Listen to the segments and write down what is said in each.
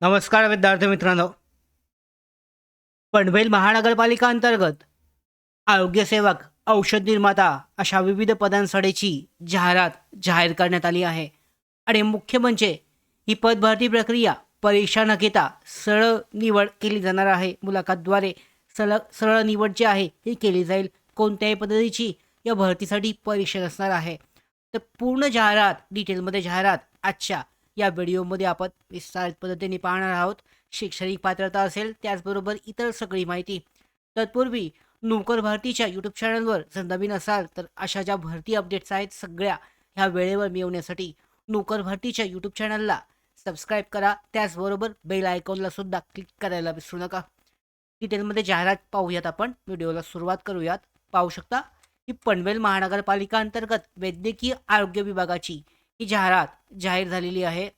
नमस्कार विद्यार्थी मित्रांनो. पनवेल महानगरपालिका अंतर्गत आरोग्य सेवक, औषध निर्माता अशा विविध पदांसाठीची जाहिरात जाहीर करण्यात आली आहे. आणि मुख्य म्हणजे ही पदभरती प्रक्रिया परीक्षा न घेता सरळ निवड केली जाणार आहे. मुलाखतद्वारे सरळ सरळ निवड जी आहे ही केली जाईल. कोणत्याही पद्धतीची या भरतीसाठी परीक्षा नसणार आहे. तर पूर्ण जाहिरात डिटेलमध्ये जाहिरात आजच्या या व्हिडिओमध्ये आपण विस्तारित पद्धतीने पाहणार आहोत. शैक्षणिक पात्रता असेल त्याचबरोबर इतर सगळी माहिती. तत्पूर्वी नोकर भरतीच्या यूट्यूब चॅनलवर जर नवीन असाल तर अशा ज्या भरती अपडेट्स आहेत सगळ्या ह्या वेळेवर मिळवण्यासाठी नोकर भरतीच्या यूट्यूब चॅनलला सबस्क्राईब करा. त्याचबरोबर बेल आयकॉनला सुद्धा क्लिक करायला विसरू नका. डिटेलमध्ये जाहिरात पाहूयात आपण. व्हिडिओला सुरुवात करूयात. पाहू शकता की पनवेल महानगरपालिका अंतर्गत वैद्यकीय आरोग्य विभागाची ही जाहिरात जाहीर झालेली आहे.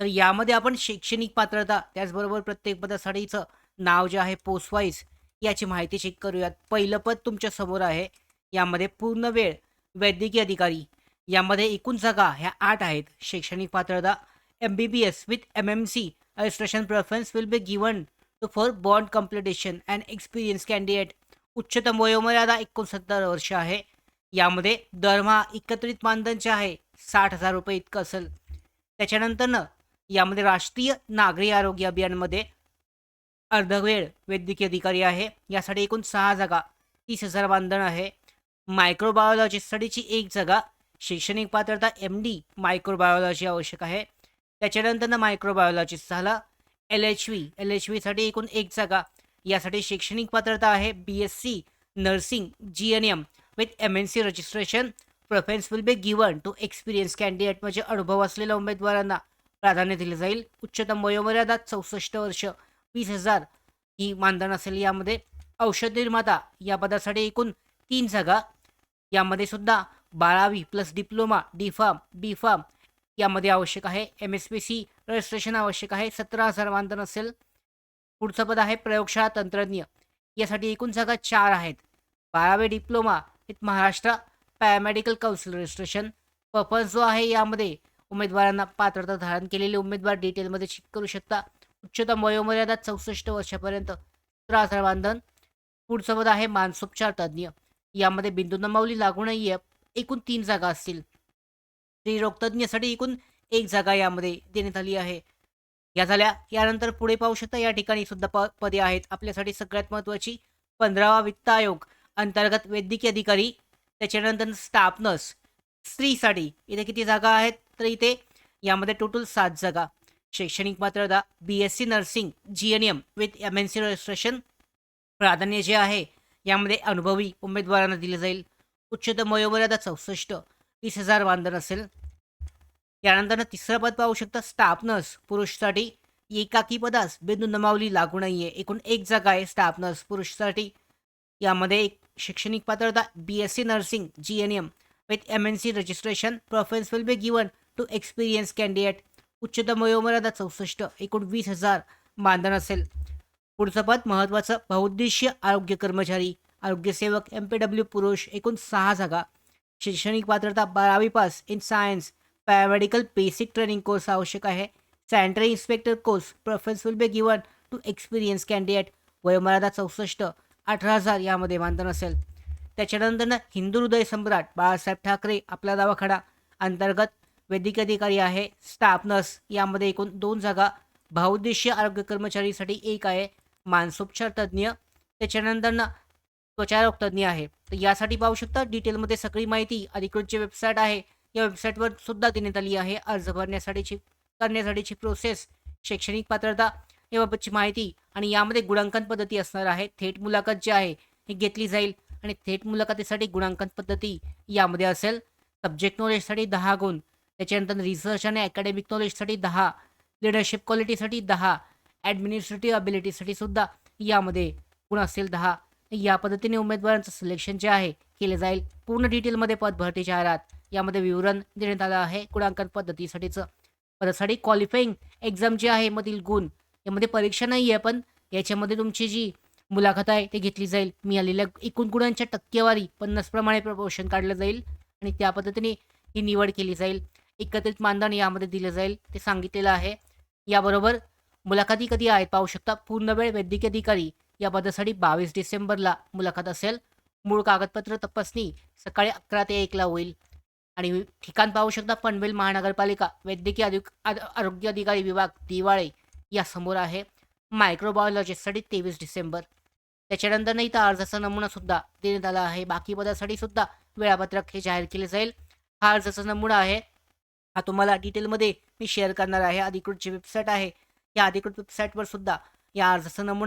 तर यामध्ये आपण शैक्षणिक पात्रता त्याचबरोबर प्रत्येक पदासाठीचं नाव जे आहे पोस्ट वाईज याची माहिती चेक करूयात. पहिलं पद तुमच्या समोर आहे. यामध्ये पूर्ण वेळ वैद्यकीय अधिकारी. यामध्ये एकूण जागा ह्या 8 आहेत. शैक्षणिक पात्रता MBBS with MMC registration preference will be given to for bond completion and experience candidate. उच्चतम वयोमर्यादा 69 वर्ष आहे. यामध्ये दरमहा एकत्रित मानधन जे आहे 60,000 रुपये इतकं असेल. त्याच्यानंतरनं यामध्ये राष्ट्रीय नागरी आरोग्य अभियानमध्ये अर्धवेळ वैद्यकीय अधिकारी आहे. यासाठी एकूण 6 जागा 30,000 मानधन आहे. मायक्रोबायोलॉजिस्टसाठीची 1 जागा. शैक्षणिक पात्रता MD मायक्रोबायोलॉजी आवश्यक आहे. त्याच्यानंतरनं मायक्रोबायोलॉजिस्ट झाला. LHV साठी एकूण 1 जागा. यासाठी शैक्षणिक पात्रता आहे BSc nursing GNM with MNC registration. Preference will be given to experience candidate म्हणजे अनुभव असलेल्या उमेदवारांना प्राधान्य दिले जाईल. उच्चतम वयोमर्यादा 64 वर्ष 20,000 ही मानधन असेल. यामध्ये औषध निर्माता या पदासाठी एकूण 3 जागा. यामध्ये सुद्धा 12वी प्लस डिप्लोमा D.Pharm B.Pharm यामध्ये आवश्यक आहे. MSPC रजिस्ट्रेशन आवश्यक आहे. 17,000 मानधन असेल. पुढचं पद आहे प्रयोगशाळा तंत्रज्ञ. यासाठी एकूण जागा 4 आहेत. 12वी diploma with Maharashtra paramedical council registration. Purpose जो आहे यामध्ये उमेदवारांना पात्रता धारण केलेले उमेदवार डिटेलमध्ये चेक करू शकता. उच्चतम वयोमर्यादा 64 वर्षापर्यंत 17,000 मानधन. पुढचं पद आहे मानसोपचार तज्ज्ञ. यामध्ये बिंदू नमावली लागू नाहीये. एकूण 3 जागा असतील. स्त्रीरोग तज्ज्ञसाठी एकूण 1 जागा यामध्ये देण्यात आली आहे. या झाल्या. यानंतर पुढे पाहू शकता या ठिकाणी सुद्धा पदे आहेत. आपल्यासाठी सगळ्यात महत्त्वाची 15वा वित्त आयोग अंतर्गत वैद्यकीय अधिकारी. त्याच्यानंतर स्टाफ नर्स स्त्रीसाठी इथे किती जागा आहेत तर इथे यामध्ये टोटल 7 जागा. शैक्षणिक पात्रता BSc nursing GNM with MNC registration. प्राधान्य जे आहे यामध्ये अनुभवी उमेदवारांना दिले जाईल. उच्चतम वयोमर्यादा 64 20,000 मानधन असेल. यानंतर तिसरं पद पाहू शकता स्टाफ नर्स पुरुषसाठी. एकाकी पदास बिंदू नमावली लागू नाहीये. एकूण 1 जागा आहे स्टाफ नर्स पुरुषसाठी. यामध्ये एक शैक्षणिक पात्रता BSc nursing GNM with MNC registration. Preference will be given to experience candidate. उच्चतम वयोमर्यादा 64 एकूण 20,000 मानधन असेल. पुढचं पद महत्त्वाचं बहुउद्देशीय आरोग्य कर्मचारी आरोग्यसेवक MPW पुरुष. एकूण 6 जागा. शैक्षणिक पात्रता 12वी pass in science paramedical basic training course आवश्यक आहे. Sanitary inspector course. Preference will be given to experience candidate. वयोमर्यादा 64 18,000 यामध्ये मानधन असेल. त्याच्यानंतर हिंदू हृदय सम्राट बाळासाहेब ठाकरे आपला दवाखाना अंतर्गत वैद्यकीय अधिकारी आहे. स्टाफ नर्स यामध्ये एकूण 2 जागा. बहुउद्देशीय आरोग्य कर्मचारीसाठी 1 आहे. मानसोपचार तज्ज्ञ त्याच्यानंतर त्वचारोग तज्ज्ञ आहे. तर यासाठी पाहू शकता डिटेलमध्ये सगळी माहिती अधिकृत जी वेबसाईट आहे या वेबसाईटवर सुद्धा देण्यात आली आहे. अर्ज करण्यासाठीची प्रोसेस, शैक्षणिक पात्रता याबाबतची माहिती आणि यामध्ये गुणांकन पद्धती असणार आहे. थेट मुलाखत जी आहे ही घेतली जाईल आणि थेट मुलाखतीसाठी गुणांकन पद्धती यामध्ये असेल. सब्जेक्ट नॉलेजसाठी 10 गुण. त्याच्यानंतर रिसर्च आणि अकॅडमिक नॉलेजसाठी 10. लिडरशिप क्वालिटीसाठी 10. ॲडमिनिस्ट्रेटिव्ह अबिलिटीसाठी सुद्धा यामध्ये गुण असतील 10. या पद्धतीने उमेदवारांचं सिलेक्शन जे आहे केले जाईल. पूर्ण डिटेलमध्ये पद भरती जाहिरात यामध्ये विवरण देण्यात आलं आहे. गुणांकन पद्धतीसाठीचं पदासाठी क्वालिफाईंग एक्झाम जी आहे मधील गुण यामध्ये परीक्षा नाही आहे पण याच्यामध्ये तुमची जी मुलाखत आहे ते घेतली जाईल. मिळालेल्या एकूण गुणांच्या टक्केवारी 50 प्रमाणे प्रपोर्शन काढलं जाईल आणि त्या पद्धतीने ही निवड केली जाईल. एकत्रित मानधन यामध्ये दिलं जाईल ते सांगितलेलं आहे. याबरोबर मुलाखती कधी आहेत पाहू शकता. पूर्णवेळ वैद्यकीय अधिकारी या पदासाठी 22 डिसेंबरला मुलाखत असेल. मूळ कागदपत्र तपासणी सकाळी 11 ते 1 ला होईल. आणि ठिकाण पाहू शकता पनवेल महानगरपालिका वैद्यकीय आरोग्य अधिकारी विभाग दिवाळे या समोर आहे. मायक्रोबायोलॉजिस्टसाठी 23 डिसेंबर. त्याच्यानंतर नाही तर अर्जाचा नमुना सुद्धा देण्यात आला आहे. बाकी पदासाठी सुद्धा वेळापत्रक हे जाहीर केले जाईल. हा अर्जाचा नमुना आहे. हा तुम्हाला डिटेलमध्ये मी शेअर करणार आहे. अधिकृत जी वेबसाईट आहे, या अधिकृत वेबसाईटवर सुद्धा या अर्जाचा नमुना